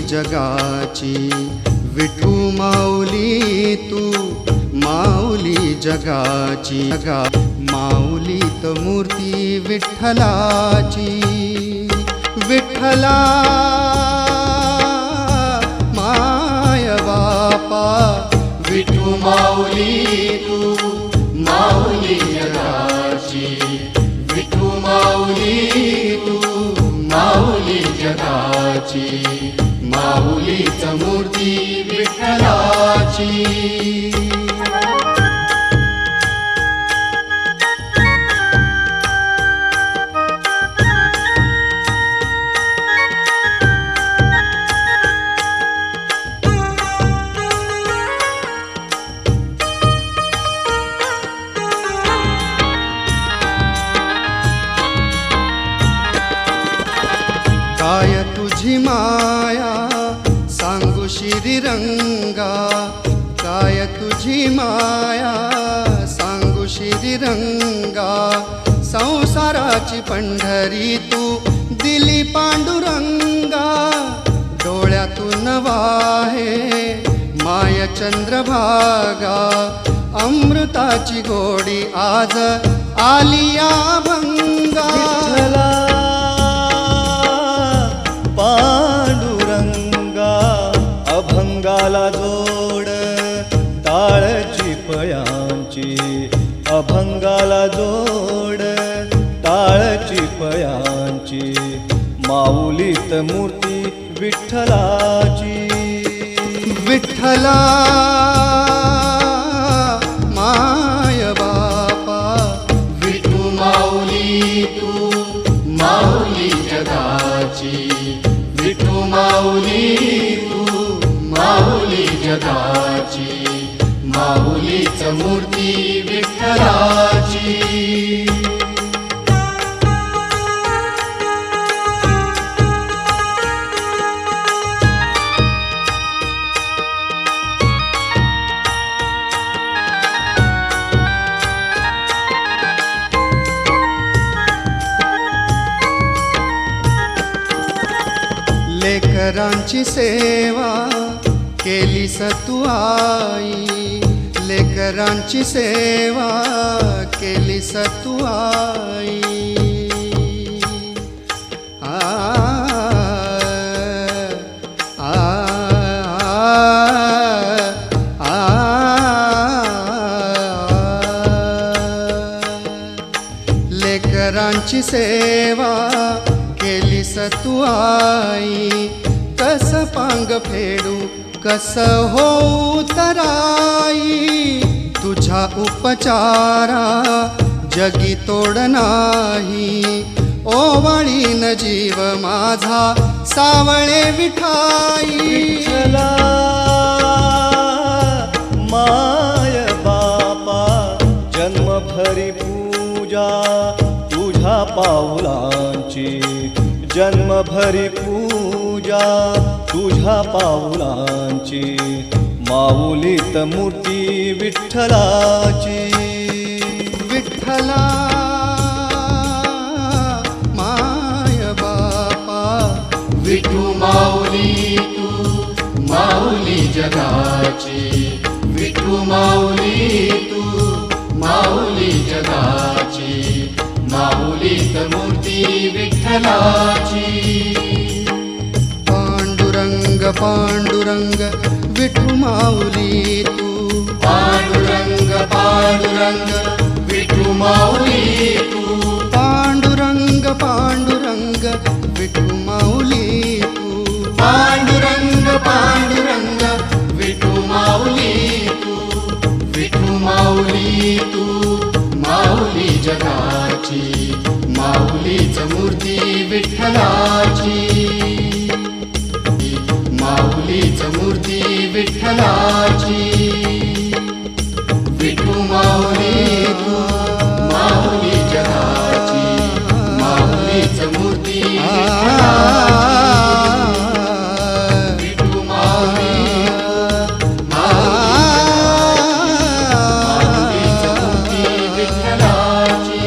जगाची, विठू माऊली तू माऊली जगाची. माऊलीत मूर्ती विठ्ठलाची, विठ्ठला माय बापा. विठू माऊली तू माऊली जगाची, विठू माऊली तू माऊली जगाची. माऊलीच मूर्ती विठ्ठलाची. काय तुझी माया सांगू श्रीरंगा, काय तुझी माया सांगू श्रीरंगा. संसाराची पंढरी तू दिली पांडुरंगा, डोळ्यातून वाहे माय चंद्रभागा. अमृताची गोडी आज आलिया भंगा. पांडुरंगा अभंगाला जोड टाळची पयांची, अभंगाला जोड टाळची पयांची. माऊलीत मूर्ती विठ्ठलाची, विठ्ठला माय बापा. विठू माऊली तू माऊली जगाची, विठू माऊली तू माऊली जगाची. माऊलीच मूर्ती विठ्ठलाची. लेकरांची सेवा केलीस तू आई, लेकरांची सेवा केलीस तू आई. आ आ आ लेकरांची सेवा केलीस तू आई. कस पांग फेडू कस होऊ तराई, तुझ्या उपचारा जगी तोड नाही. ओवाळीन जीव माझा सावळे विठाई. विठ्ठला माय बापा जन्मभरी पूजा तुझ्या पाऊलांची, जन्मभरी पूजा तुझ्या पाऊलांची. माऊलीत मूर्ती विठ्ठलाची, विठ्ठला माय बापा. विठू माऊली तू माऊली जगाची, विठू माऊली तू माऊली जगाची. माऊलीत मूर्ती विठ्ठलाची. पांडुरंग पांडुरंग विठू माऊली तू, पांडुरंग पांडुरंग विठू माऊली तू. पांडुरंग पांडुरंग विठू माऊली तू, पांडुरंग पांडुरंग विठू माऊली तू. विठू माऊली तू माऊली जगाची, माऊलीच मूर्ती विठ्ठलाची. माऊलीच मूर्ती विठ्ठलाची. विठू माऊली तू माऊली जगाची, माऊलीच मूर्ती विठ्ठलाची. विठू माऊली माऊलीच मूर्ती विठ्ठलाची.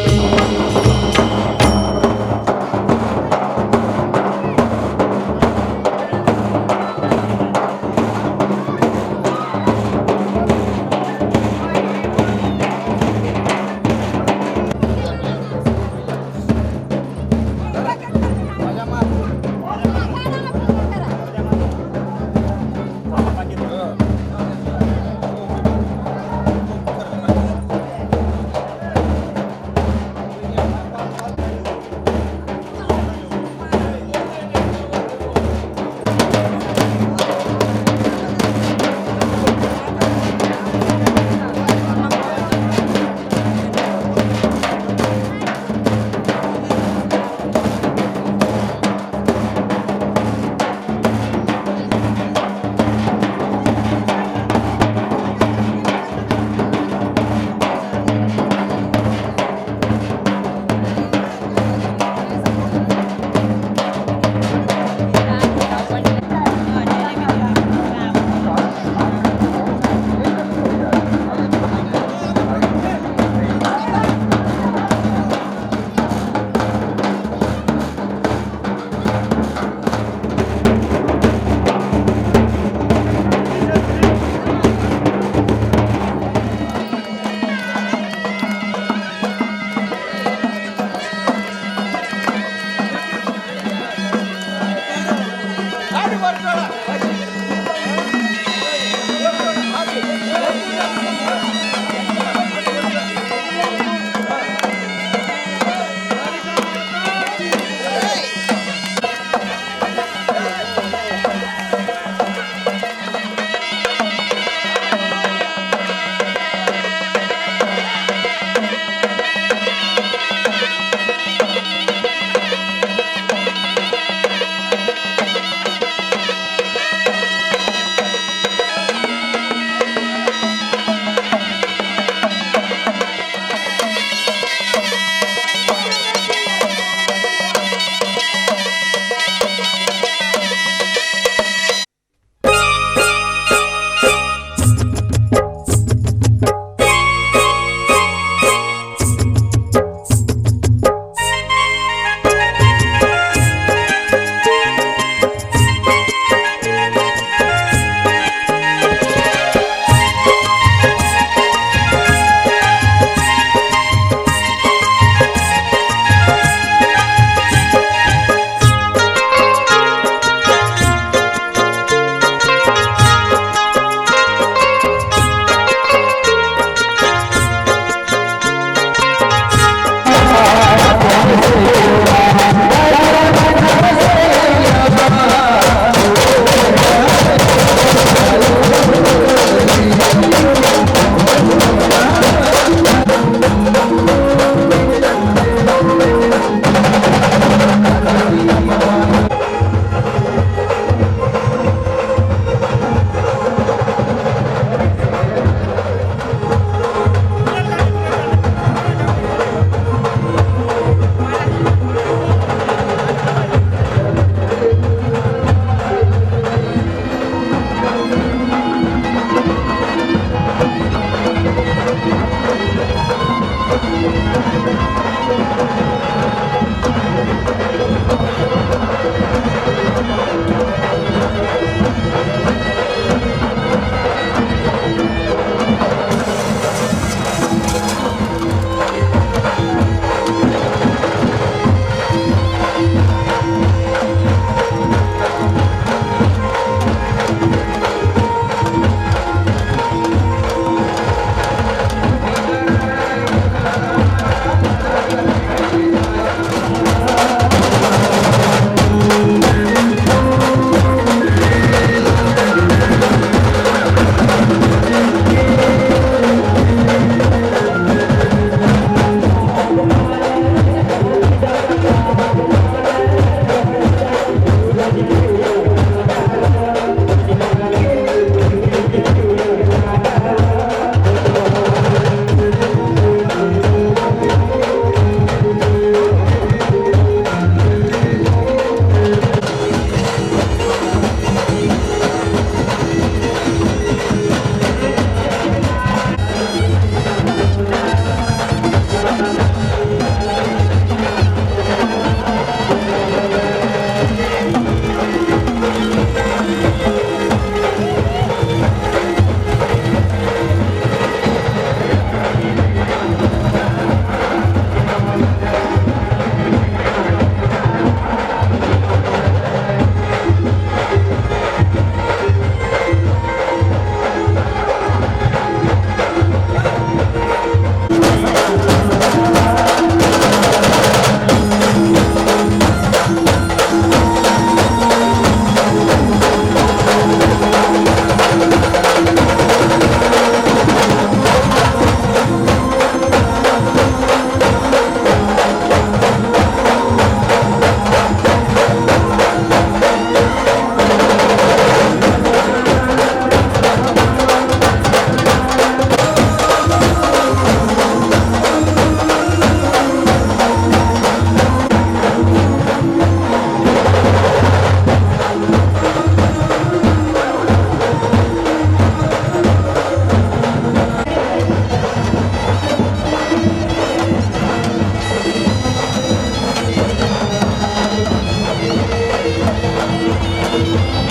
विठ्ठला